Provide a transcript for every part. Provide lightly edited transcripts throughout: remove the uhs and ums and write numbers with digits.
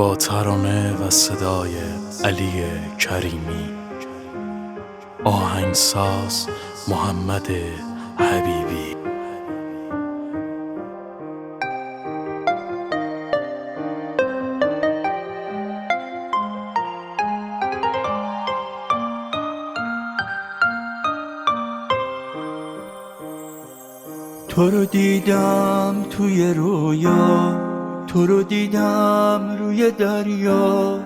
با ترانه و صدای علی کریمی، آهنگساز محمد حبیبی. تو رو دیدم توی رویا، تو رو دیدم روی دریا،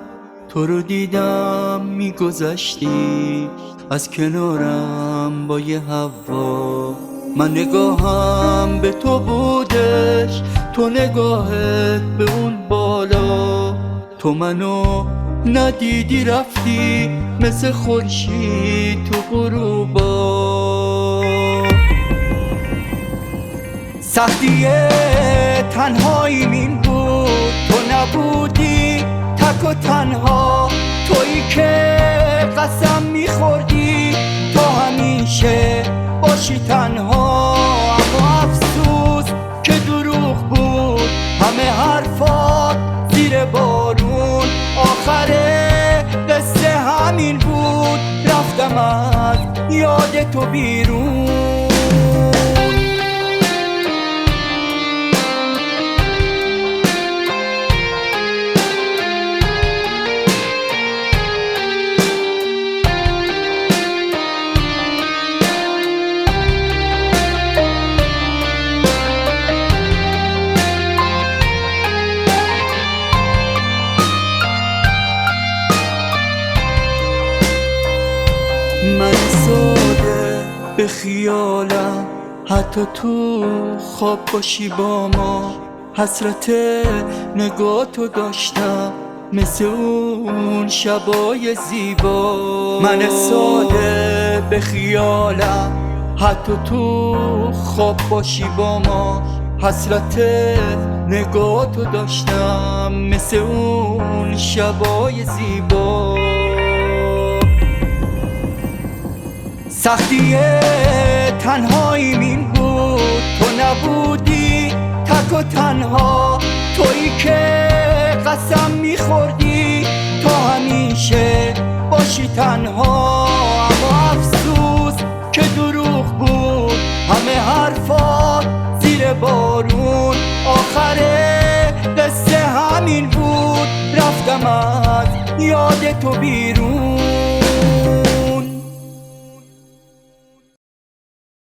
تو رو دیدم میگذشتی از کنارم با یه هوا. من نگاهم به تو بودش، تو نگاهت به اون بالا. تو منو ندیدی رفتی مثل خورشید تو غروبا. سختی تنهاییم این بود، تو نبودی تک و تنها. تویی که قسم میخوردی تو همیشه باشی تنها. اما افسوس که دروغ بود همه حرفات زیر بارون. آخر قصه همین بود، رفتم از یاد تو بیرون. من ساده به خیالم حتی تو خواب باشی با ما. حسرت نگاهتو داشتم مثل اون شبای زیبا. من ساده به خیالم حتی تو خواب باشی با ما. حسرت نگاهتو داشتم مثل اون شبای زیبا. سختی تنهاییم این بود، تو نبودی تک و تنها. تویی که قسم میخوردی تو همیشه باشی تنها. اما افسوس که دروغ بود همه حرفات زیر بارون. آخر قصه همین بود، رفتم از یاد تو بیرون.